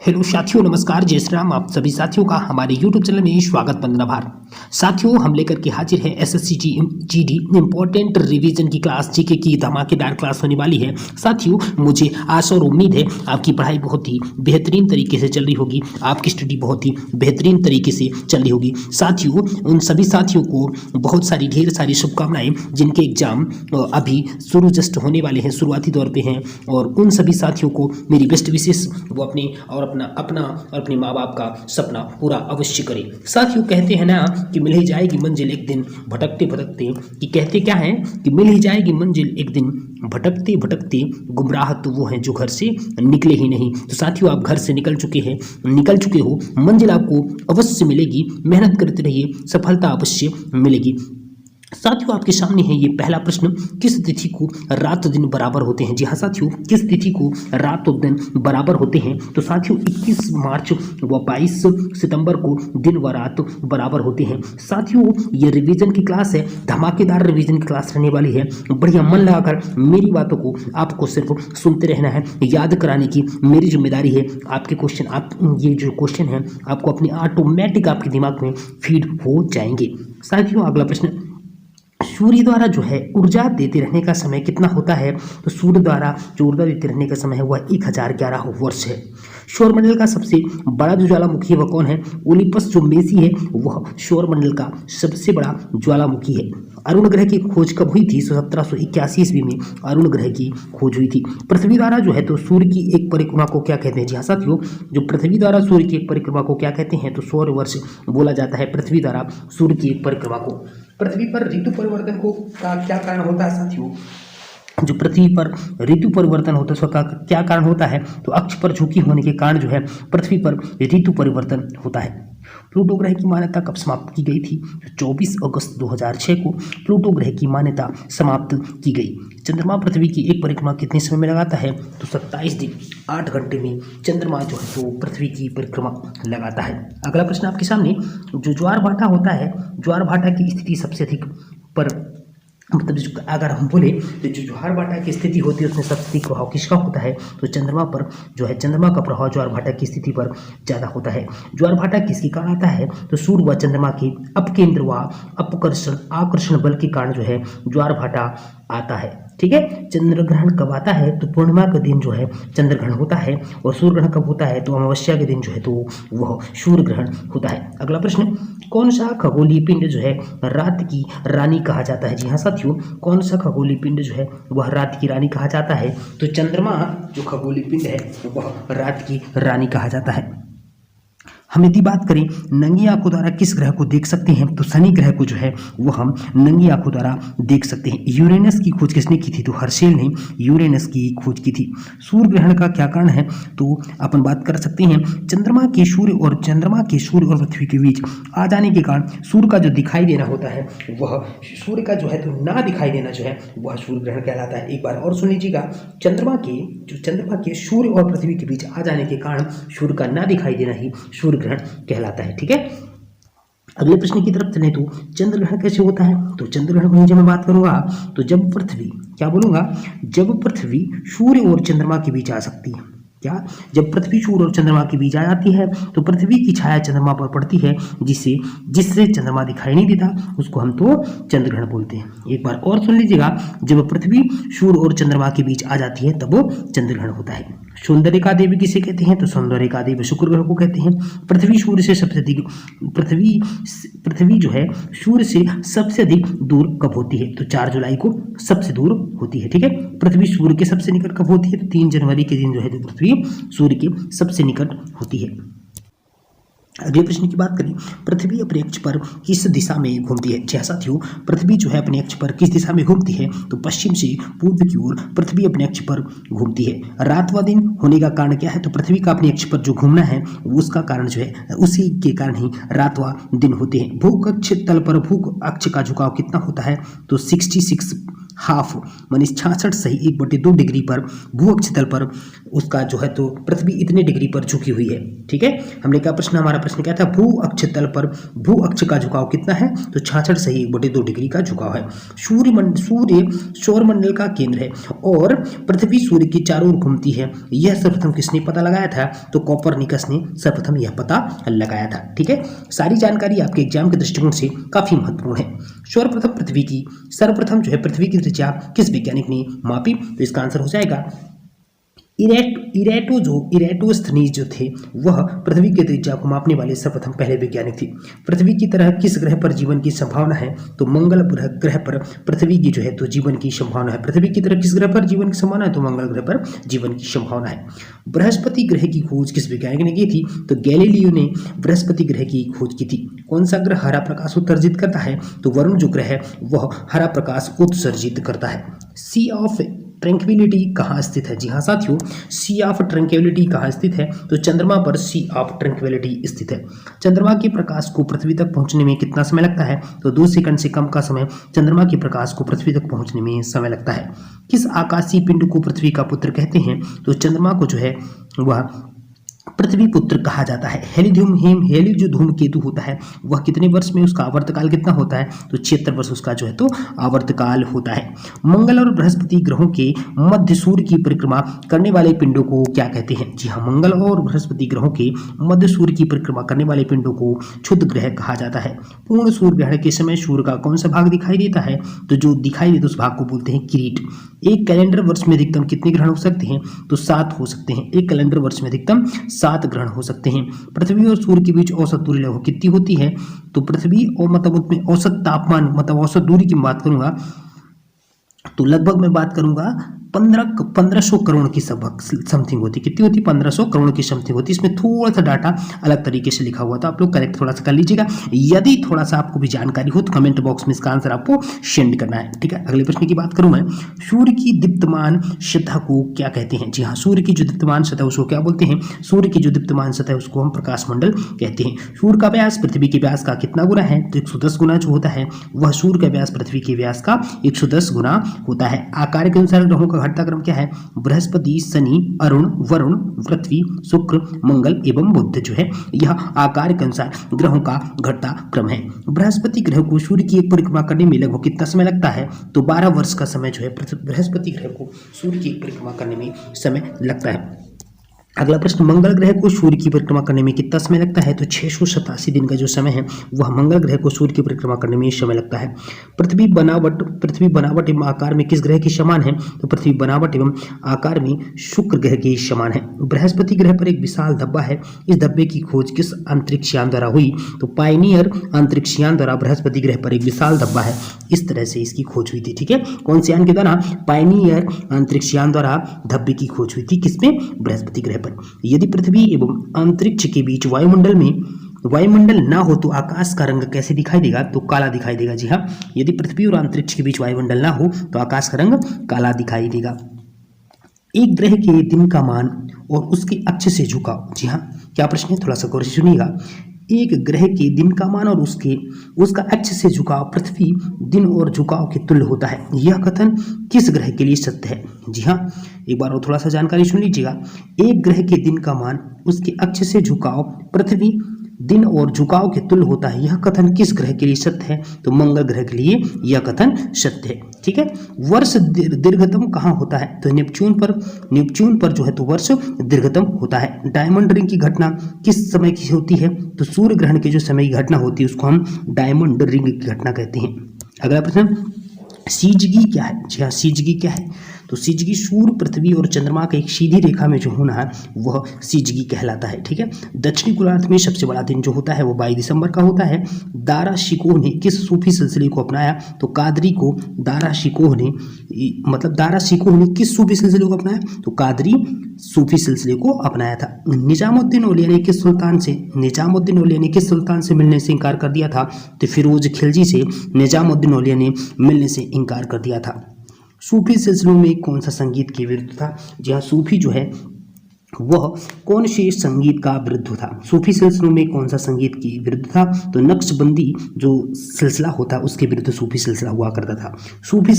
Hello साथियों, नमस्कार, जय श्री राम। आप सभी साथियों का हमारे YouTube चैनल में स्वागत, वंदनाभार। साथियों, हम लेकर के हाजिर हैं एसएससी जीडी इंपॉर्टेंट रिवीजन की क्लास, जीके की धमाकेदार क्लास होने वाली है। साथियों, मुझे आशा और उम्मीद है आपकी पढ़ाई बहुत ही बेहतरीन तरीके से चल रही होगी, आपकी स्टडी बहुत ही बेहतरीन तरीके से चल रही होगी। साथियों, उन सभी साथियों को बहुत सारी ढेर सारी शुभकामनाएं जिनके एग्जाम अभी शुरू जस्ट होने वाले हैं, शुरुआती दौर पे हैं, और उन सभी साथियों को मेरी बेस्ट विशेष, वो अपने और अपना और अपने माँ बाप का सपना पूरा अवश्य करें। साथियों, कहते हैं ना कि मिल ही जाएगी मंजिल एक दिन भटकते भटकते, कि कहते क्या है कि मिल ही जाएगी मंजिल एक दिन भटकते भटकते, गुमराह तो वो हैं जो घर से निकले ही नहीं। तो साथियों, आप घर से निकल चुके हो, मंजिल आपको अवश्य मिलेगी, मेहनत करते रहिए, सफलता अवश्य मिलेगी। साथियों, आपके सामने है ये पहला प्रश्न, किस तिथि को रात दिन बराबर होते हैं? जी हाँ साथियों, किस तिथि को रात और दिन बराबर होते हैं? तो साथियों, 21 मार्च व 22 सितंबर को दिन व रात बराबर होते हैं। साथियों, ये रिवीजन की क्लास है, धमाकेदार रिवीजन की क्लास रहने वाली है। बढ़िया मन लगाकर मेरी बातों को आपको सिर्फ सुनते रहना है, याद कराने की मेरी जिम्मेदारी है। आपके क्वेश्चन, ये जो क्वेश्चन है आपको अपने ऑटोमेटिक आपके दिमाग में फीड हो जाएंगे। साथियों, अगला प्रश्न, सूर्य द्वारा जो है ऊर्जा देते रहने का समय कितना होता है? तो सूर्य द्वारा जो ऊर्जा देते रहने का समय है वह 1011 वर्ष है। सौरमंडल का सबसे बड़ा जो ज्वालामुखी है वह कौन है? ओलिपस जो मेसी है वह सौरमंडल का सबसे बड़ा ज्वालामुखी है। अरुण ग्रह की खोज कब हुई थी? 1781 ईस्वी में अरुण ग्रह की खोज हुई थी। पृथ्वी द्वारा जो है तो सूर्य की एक परिक्रमा को क्या कहते हैं? जी हाँ साथियों, जो पृथ्वी द्वारा सूर्य की एक परिक्रमा को क्या कहते हैं? तो सौर वर्ष बोला जाता है पृथ्वी द्वारा सूर्य की एक परिक्रमा को। पृथ्वी पर ऋतु परिवर्तन को का क्या कारण होता है? साथियों, जो पृथ्वी पर ऋतु परिवर्तन होता है उसका क्या कारण होता है? तो अक्ष पर झुकी होने के कारण जो है पृथ्वी पर ऋतु परिवर्तन होता है। प्लूटो ग्रह की मान्यता कब समाप्त की गई थी? 24 अगस्त 2006 को प्लूटो ग्रह की मान्यता समाप्त की गई। चंद्रमा पृथ्वी की एक परिक्रमा कितने समय में लगाता है? तो 27 दिन 8 घंटे में चंद्रमा जो है तो पृथ्वी की परिक्रमा लगाता है। अगला प्रश्न आपके सामने, जो ज्वार भाटा होता है, ज्वार भाटा की स्थिति सबसे अधिक पर, मतलब अगर हम बोले तो जो ज्वार भाटा की स्थिति होती है उसमें सबसे अधिक प्रभाव किसका होता है? तो चंद्रमा पर जो है चंद्रमा का प्रभाव ज्वार भाटा की स्थिति पर ज़्यादा होता है। ज्वार भाटा किसके कारण आता है? तो सूर्य व चंद्रमा के अपकेंद्र व आकर्षण बल के कारण जो है ज्वार भाटा आता है। ठीक है, चंद्र ग्रहण कब आता है? तो पूर्णिमा के दिन जो है चंद्र ग्रहण होता है, और सूर्य ग्रहण कब होता है? तो अमावस्या के दिन जो है तो वह सूर्य ग्रहण होता है। अगला प्रश्न, कौन सा खगोलीय पिंड जो है रात की रानी कहा जाता है? जी हाँ साथियों, कौन सा खगोलीय पिंड जो है वह रात की रानी कहा जाता है? तो चंद्रमा जो खगोलीय पिंड है वह रात की रानी कहा जाता है। हम यदि बात करें नंगी आंखों द्वारा किस ग्रह को देख सकते हैं? तो शनि ग्रह को जो है वो हम नंगी आंखों द्वारा देख सकते हैं। यूरेनस की खोज किसने की थी? तो हर्शेल ने यूरेनस की खोज की थी। सूर्य ग्रहण का क्या कारण है? तो अपन बात कर सकते हैं चंद्रमा के सूर्य और पृथ्वी के बीच आ जाने के कारण सूर्य का जो दिखाई देना होता है वह, सूर्य का जो है तो ना दिखाई देना जो है वह सूर्य ग्रहण कहलाता है। एक बार और सुन लीजिएगा, चंद्रमा के सूर्य और पृथ्वी के बीच आ जाने के कारण सूर्य का ना दिखाई देना ही सूर्य ग्रहण कहलाता है। ठीक है, अगले प्रश्न की तरफ चलें तो चंद्र ग्रहण कैसे होता है? तो चंद्र ग्रहण को जब मैं बात करूंगा तो जब पृथ्वी, क्या बोलूंगा, जब पृथ्वी सूर्य और चंद्रमा के बीच आ सकती है। क्या? जब पृथ्वी सूर्य और चंद्रमा के बीच आ जाती है तो पृथ्वी की छाया चंद्रमा पर पड़ती है, जिससे चंद्रमा दिखाई नहीं देता, उसको हम तो चंद्र ग्रहण बोलते हैं। एक बार और सुन लीजिएगा, जब पृथ्वी सूर्य और चंद्रमा के बीच आ जाती है तब वो चंद्र ग्रहण होता है। सौंदर्य का देवी किसे कहते हैं? तो सौंदर्य का देवी शुक्र ग्रह को कहते हैं। पृथ्वी सूर्य से सबसे अधिक, पृथ्वी जो है सूर्य से सबसे अधिक दूर कब होती है? तो 4 जुलाई को सबसे दूर होती है। ठीक है, पृथ्वी सूर्य के सबसे निकट कब होती है? तो 3 जनवरी के दिन जो है पृथ्वी सूर्य के सबसे निकट होती है। अगले प्रश्न की बात करें, पृथ्वी अपने अक्ष पर किस दिशा में घूमती है? जी साथियों, पृथ्वी जो है अपने अक्ष पर किस दिशा में घूमती है? तो पश्चिम से पूर्व की ओर पृथ्वी अपने अक्ष पर घूमती है। रात व दिन होने का कारण क्या है? तो पृथ्वी का अपने अक्ष पर जो घूमना है उसका कारण जो है, उसी के कारण ही रात व दिन होते हैं। भू अक्ष तल पर भू अक्ष का झुकाव कितना होता है? तो 66 हाफ मानी 66 = 1/2 डिग्री पर भू अक्षतल पर उसका जो है तो पृथ्वी इतने डिग्री पर झुकी हुई है। ठीक है, हमने क्या प्रश्न, हमारा प्रश्न क्या था, भू अक्षतल पर भू अक्ष का झुकाव कितना है, तो 66 डिग्री का झुकाव है। सूर्य सौरमंडल का केंद्र है और पृथ्वी सूर्य की चारों ओर घूमती है। यह सर्वप्रथम किसने पता लगाया था, तो कोपरनिकस ने सर्वप्रथम यह पता लगाया था। ठीक है, सारी जानकारी आपके एग्जाम के दृष्टिकोण से काफी महत्वपूर्ण है। सर्वप्रथम जो है पृथ्वी की त्रिज्या किस वैज्ञानिक ने मापी, तो इसका आंसर हो जाएगा इरेटोस्थनीज जो थे वह पृथ्वी की त्रिज्या को मापने वाले सर्वप्रथम पहले वैज्ञानिक थे। पृथ्वी की तरह किस ग्रह पर जीवन की संभावना है, तो मंगल ग्रह पर पृथ्वी की जो है तो जीवन की संभावना है। पृथ्वी की तरह किस ग्रह पर जीवन की संभावना है, तो मंगल ग्रह पर जीवन की संभावना है। बृहस्पति ग्रह की खोज किस वैज्ञानिक ने की थी, तो गैलीलियो ने बृहस्पति ग्रह की खोज की थी। कौन सा ग्रह हरा प्रकाश उत्सर्जित करता है, तो वरुण जो ग्रह है वह हरा प्रकाश उत्सर्जित करता है। सी ऑफ ट्रैंक्विलिटी कहाँ स्थित है, जी हाँ साथियों, सी ऑफ ट्रैंक्विलिटी कहाँ स्थित है, तो चंद्रमा पर सी ऑफ ट्रैंक्विलिटी स्थित है। चंद्रमा के प्रकाश को पृथ्वी तक पहुंचने में कितना समय लगता है, तो 2 सेकंड से कम का समय चंद्रमा के प्रकाश को पृथ्वी तक पहुंचने में समय लगता है। किस आकाशीय पिंड को पृथ्वी का पुत्र कहते हैं, तो चंद्रमा को जो है वह पृथ्वी पुत्र कहा जाता है। हेली जो धूमकेतु होता है वह कितने वर्ष में उसका आवर्तकाल कितना होता है, तो 76 वर्ष उसका जो है तो आवर्तकाल होता है। मंगल और बृहस्पति ग्रहों के मध्य सूर्य की परिक्रमा करने वाले पिंडों को क्या कहते हैं, जी हाँ, मंगल और बृहस्पति ग्रहों के मध्य सूर्य की परिक्रमा करने वाले पिंडों को क्षुद्र ग्रह कहा जाता है। पूर्ण सूर्य ग्रहण के समय सूर्य का कौन सा भाग दिखाई देता है, तो जो दिखाई देता उस भाग को बोलते हैं किरीट। एक कैलेंडर वर्ष में अधिकतम कितने ग्रहण हो सकते हैं, तो 7 हो सकते हैं। एक कैलेंडर वर्ष में अधिकतम 7 ग्रहण हो सकते हैं। पृथ्वी और सूर्य के बीच औसत दूरी लगभग कितनी होती है, तो पृथ्वी और मतलब उसमें औसत तापमान मतलब औसत दूरी की बात करूंगा तो लगभग मैं बात करूंगा 1500 करोड़ की समथिंग होती, कितनी होती, 1500 करोड़ की समथिंग होती। इसमें थोड़ा सा डाटा अलग तरीके से लिखा हुआ था, आप लोग करेक्ट थोड़ा सा कर लीजिएगा। यदि थोड़ा सा आपको भी जानकारी हो तो कमेंट बॉक्स में इसका आंसर आपको सेंड करना है। ठीक है, अगले प्रश्न की बात करूं मैं, सूर्य की दीप्तमान सतह को क्या कहते हैं, जी हाँ, सूर्य की जो दीप्तमान सतह उसको क्या बोलते हैं, सूर्य की जो दीप्तमान सतह उसको हम प्रकाश मंडल कहते हैं। सूर्य का व्यास पृथ्वी के व्यास का कितना गुना है, तो 110 गुना जो होता है वह सूर्य का व्यास पृथ्वी के व्यास का 110 गुना होता है। आकार के अनुसार ग्रहों का घटनाक्रम क्या है, बृहस्पति, शनि, अरुण, वरुण, पृथ्वी, शुक्र, मंगल एवं बुध जो है यह आकार के अनुसार ग्रहों का घटता क्रम है। बृहस्पति ग्रह को सूर्य की एक परिक्रमा करने में लगभग कितना समय लगता है, तो 12 वर्ष का समय जो है बृहस्पति ग्रह को सूर्य की एक परिक्रमा करने में समय लगता है। अगला प्रश्न, मंगल ग्रह को सूर्य की परिक्रमा करने में कितना समय लगता है, तो 687 दिन का जो समय है वह मंगल ग्रह को सूर्य की परिक्रमा करने में समय लगता है। पृथ्वी बनावट एवं आकार में किस ग्रह के समान है, तो पृथ्वी बनावट एवं आकार में शुक्र ग्रह के समान है। बृहस्पति ग्रह पर एक विशाल धब्बा है, इस धब्बे की खोज किस अंतरिक्ष यान द्वारा हुई, तो पायनियर अंतरिक्ष यान द्वारा बृहस्पति ग्रह पर एक विशाल धब्बा है, इस तरह से इसकी खोज हुई थी। ठीक है, कौन से यान के द्वारा, पायनियर अंतरिक्ष यान द्वारा धब्बे की खोज हुई थी, किसमें, बृहस्पति ग्रह। यदि पृथ्वी एवं अंतरिक्ष के बीच वायुमंडल ना हो तो आकाश का रंग कैसे दिखाई देगा, तो काला दिखाई देगा। जी हाँ, यदि पृथ्वी और अंतरिक्ष के बीच वायुमंडल ना हो तो आकाश का रंग काला दिखाई देगा। एक ग्रह के दिन का मान और उसके अक्ष से झुकाव, जी हाँ, क्या प्रश्न है, थोड़ा सा गौर से सुनिएगा। एक ग्रह के दिन का मान और उसका अक्ष से झुकाव पृथ्वी दिन और झुकाव के तुल्य होता है, यह कथन किस ग्रह के लिए सत्य है, जी हाँ, एक बार और थोड़ा सा जानकारी सुन लीजिएगा। एक ग्रह के दिन का मान उसके अक्ष से झुकाव पृथ्वी दिन और झुकाव के तुल्य होता है, यह कथन किस ग्रह के लिए सत्य है, तो मंगल ग्रह के लिए यह कथन सत्य है। ठीक है, वर्ष दीर्घतम कहाँ होता है, तो नेपच्यून पर जो है तो वर्ष दीर्घतम होता है। डायमंड रिंग की घटना किस समय की होती है, तो सूर्य ग्रहण के जो समय की घटना होती है उसको हम डायमंड रिंग की घटना कहते हैं। अगला प्रश्न, सीजगी क्या है, जी हाँ, सीजगी क्या है, तो सीजगी सूर्य, पृथ्वी और चंद्रमा का एक सीधी रेखा में जो होना है वह सीजगी कहलाता है। ठीक है, दक्षिणी गोलार्ध में सबसे बड़ा दिन जो होता है वो 22 दिसंबर का होता है। दारा शिकोह ने किस सूफी सिलसिले को अपनाया, तो कादरी को दारा शिकोह ने किस सूफी सिलसिले को अपनाया, तो कादरी सूफी सिलसिले को अपनाया था। निजामुद्दीन औलिया ने किस सुल्तान से मिलने से इनकार कर दिया था, तो फिरोज खिलजी से निजामुद्दीन औलिया ने मिलने से इनकार कर दिया था। सूफी सिलसिलों में कौन सा संगीत की विरुद्ध था, जी हाँ, सूफी जो है वह कौन से संगीत का विरुद्ध था? सूफी सिलसिलों में कौन सा संगीत के विरुद्ध था? तो नक्शबंदी जो सिलसिला होता है उसके विरुद्ध सूफी सिलसिला हुआ करता था। सूफी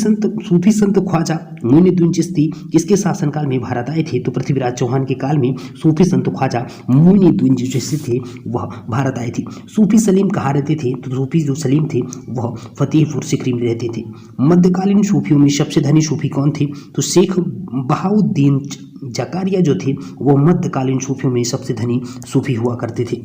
संत ख्वाजा मोइनुद्दीन चिश्ती किसके शासनकाल में भारत आए थे? तो पृथ्वीराज चौहान के काल में सूफी संत ख्वाजा मोइनुद्दीन जो चिश्ती थे वह भारत आए थे। सूफी सलीम कहाँ रहते थे? तो सूफी जो सलीम थे वह फतेहपुर सिकरी में रहते थे। मध्यकालीन सूफियों में सबसे धनी सूफी कौन थे? तो शेख बहाउद्दीन जकारिया जो थे वो मध्यकालीन सूफियों में सबसे धनी सूफी हुआ करते थे।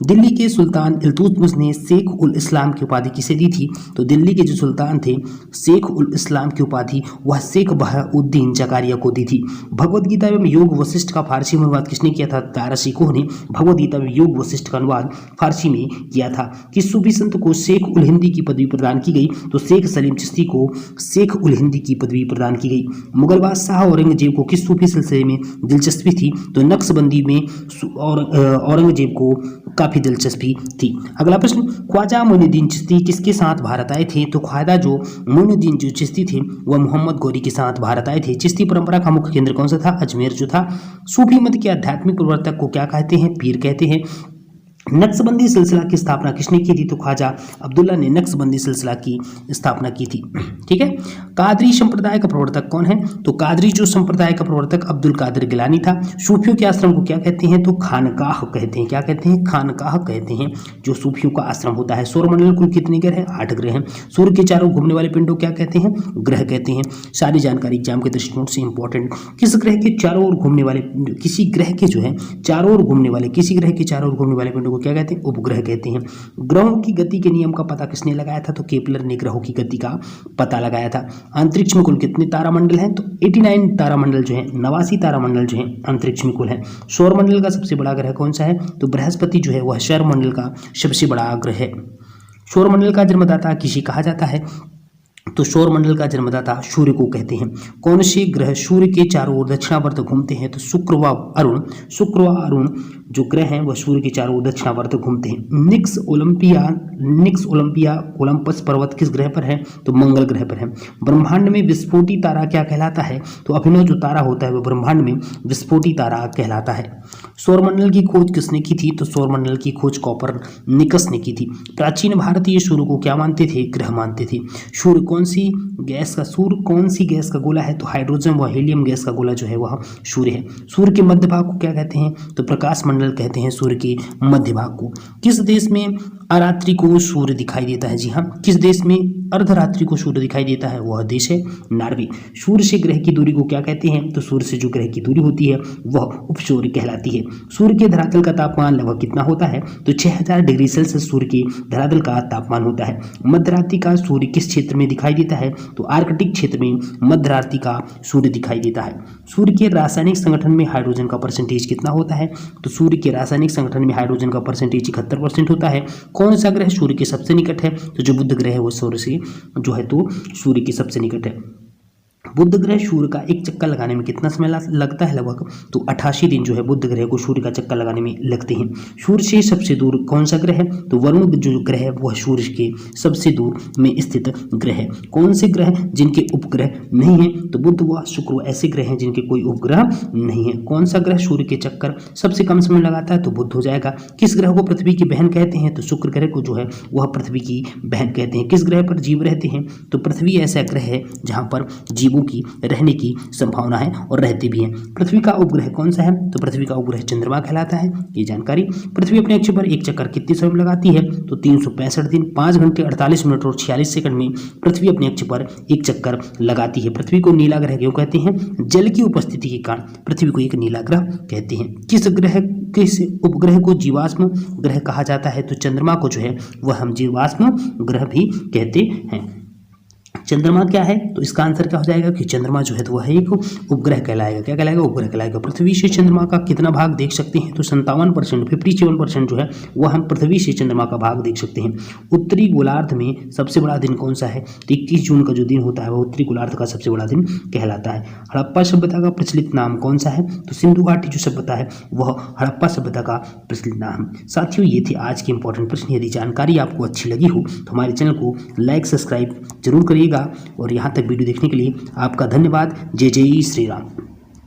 दिल्ली के सुल्तान इल्तुतमिश ने शेख उल इस्लाम की उपाधि किसे दी थी? तो दिल्ली के जो सुल्तान थे शेख उल इस्लाम की उपाधि वह शेख बहाउद्दीन जकारिया को दी थी। भगवद गीता एवं योग वशिष्ठ का फारसी में अनुवाद किसने किया था? दारा शिकोह ने भगवद गीता एवं योग वशिष्ठ का अनुवाद फारसी में किया था। किस सूफी संत को शेख उल हिंदी की पदवी प्रदान की गई? तो शेख सलीम चिश्ती को शेख उल हिंदी की पदवी प्रदान की गई। मुगल बादशाह औरंगजेब को किस सूफी सिलसिले में दिलचस्पी थी? तो नक्शबंदी में और औरंगजेब को काफी दिलचस्पी थी। अगला प्रश्न, ख्वाजा मोइनुद्दीन चिश्ती किसके साथ भारत आए थे? तो ख्वाजा जो मोइनुद्दीन जो चिश्ती थे वह मोहम्मद गौरी के साथ भारत आए थे। चिश्ती परंपरा का मुख्य केंद्र कौन सा था? अजमेर जो था। सूफी मत के आध्यात्मिक प्रवर्तक को क्या कहते हैं? पीर कहते हैं। नक्शबंदी सिलसिला की स्थापना किसने की थी? तो ख्वाजा अब्दुल्ला ने नक्शबंदी सिलसिला की स्थापना की थी। ठीक है। कादरी संप्रदाय का प्रवर्तक कौन है? तो कादरी जो संप्रदाय का प्रवर्तक अब्दुल कादिर गिलानी था। सूफियों के आश्रम को क्या कहते हैं? तो खानकाह कहते हैं। क्या कहते हैं? खानकाह कहते हैं जो सूफियों का आश्रम होता है। सौरमंडल कुल कितने ग्रह हैं? 8 ग्रह हैं। सूर्य के चारों घूमने वाले पिंडों क्या कहते हैं? ग्रह कहते हैं। सारी जानकारी एग्जाम के दृष्टिकोण से इंपॉर्टेंट। किस ग्रह के चारों ओर घूमने वाले किसी ग्रह के जो है चारों ओर घूमने वाले किसी ग्रह के चारों ओर घूमने वाले पिंडों को क्या कहते हैं? उपग्रह कहते हैं। ग्रहों की गति के नियम का पता किसने लगाया था? तो केपलर ने ग्रहों की गति का पता लगाया था। अंतरिक्ष में कुल कितने तारामंडल हैं? तो 89 तारामंडल जो है 89 तारामंडल जो है अंतरिक्ष में कुल है। सौरमंडल का सबसे बड़ा ग्रह कौन सा है? तो बृहस्पति जो है वह सौरमंडल का सबसे बड़ा ग्रह है। सौरमंडल का जन्मदाता किसे कहा जाता है? तो सौरमंडल का जन्मदाता सूर्य को कहते हैं। कौन से ग्रह सूर्य के चारों ओर दक्षिणावर्त घूमते हैं? तो शुक्र व अरुण जो ग्रह हैं वह सूर्य के चारों ओर दक्षिणावर्त घूमते हैं। निक्स ओलंपिया ओलंपस पर्वत किस ग्रह पर है? तो मंगल ग्रह पर है। ब्रह्मांड में विस्फोटी तारा क्या कहलाता है? तो अभिनव जो तारा होता है वह ब्रह्मांड में विस्फोटी तारा कहलाता है। सौरमंडल की खोज किसने की थी? तो सौरमंडल की खोज कोपरनिकस ने की थी। प्राचीन भारतीय सूर्य को क्या मानते थे? ग्रह मानते थे। सूर्य कौन सी गैस का गोला है? तो हाइड्रोजन व हीलियम गैस का गोला जो है वह सूर्य है। सूर्य के मध्य भाग को क्या कहते हैं? तो प्रकाश मंडल कहते हैं सूर्य के मध्य भाग को। किस देश में अरात्रि को सूर्य दिखाई देता है? जी हाँ, किस देश में अर्धरात्रि को सूर्य दिखाई देता है? वह देश है नॉर्वे। सूर्य से ग्रह की दूरी को क्या कहते हैं? तो सूर्य से जो ग्रह की दूरी होती है वह उपसूर्य कहलाती है। सूर्य के धरातल का तापमान लगभग कितना होता है? तो 6000 डिग्री सेल्सियस सूर्य के धरातल का तापमान होता है। मध्यरात्रि का सूर्य किस क्षेत्र में दिखाई देता है? तो आर्कटिक क्षेत्र में मध्यरात्रि का सूर्य दिखाई देता है। सूर्य के रासायनिक संगठन में हाइड्रोजन का परसेंटेज कितना होता है? तो सूर्य के रासायनिक संगठन में हाइड्रोजन का परसेंटेज 71% होता है। कौन सा ग्रह सूर्य के सबसे निकट है? तो जो बुध ग्रह है वो सूर्य से जो है तो सूर्य के सबसे निकट है। बुध ग्रह सूर्य का एक चक्कर लगाने में कितना समय लगता है? लगभग तो 88 दिन जो है बुध ग्रह को सूर्य का चक्कर लगाने में लगते हैं। सूर्य से सबसे दूर कौन सा ग्रह है? तो वरुण जो ग्रह है वह सूर्य के सबसे दूर में स्थित ग्रह है। कौन से ग्रह जिनके उपग्रह नहीं है? तो बुध व शुक्र ऐसे ग्रह हैं जिनके कोई उपग्रह नहीं है। कौन सा ग्रह सूर्य के चक्कर सबसे कम समय लगाता है? तो बुध हो जाएगा। किस ग्रह को पृथ्वी की बहन कहते हैं? तो शुक्र ग्रह को जो है वह पृथ्वी की बहन कहते हैं। किस ग्रह पर जीव रहते हैं? तो पृथ्वी ऐसा ग्रह है जहाँ पर जीवों की रहने की संभावना है और रहते भी हैं। पृथ्वी का उपग्रह कौन सा है? तो पृथ्वी का उपग्रह चंद्रमा कहलाता है। ये जानकारी। पृथ्वी अपने अक्ष पर एक चक्कर कितने समय में लगाती है? तो 365 दिन 5 घंटे 48 मिनट और 46 सेकंड में पृथ्वी अपने अक्ष पर एक चक्कर लगाती है। पृथ्वी को नीला ग्रह क्यों कहते हैं? जल की उपस्थिति के कारण पृथ्वी को एक नीला ग्रह कहते हैं। किस उपग्रह को जीवाश्म ग्रह कहा जाता है? तो चंद्रमा को जो है वह हम जीवाश्म ग्रह भी कहते हैं। चंद्रमा क्या है? तो इसका आंसर क्या हो जाएगा कि चंद्रमा जो है तो वह एक उपग्रह कहलाएगा। क्या कहलाएगा? उपग्रह कहलाएगा। पृथ्वी से चंद्रमा का कितना भाग देख सकते हैं? तो 57% 57% जो है वह हम पृथ्वी से चंद्रमा का भाग देख सकते हैं। उत्तरी गोलार्ध में सबसे बड़ा दिन कौन सा है? तो 21 जून का जो दिन होता है वह उत्तरी गोलार्ध का सबसे बड़ा दिन कहलाता है। हड़प्पा सभ्यता का प्रचलित नाम कौन सा है? तो सिंधु घाटी जो सभ्यता है वह हड़प्पा सभ्यता का प्रचलित नाम। साथियों, ये थे आज के इंपॉर्टेंट प्रश्न। यदि जानकारी आपको अच्छी लगी हो तो हमारे चैनल को लाइक सब्सक्राइब जरूर करिएगा और यहाँ तक वीडियो देखने के लिए आपका धन्यवाद। जय जय श्री राम।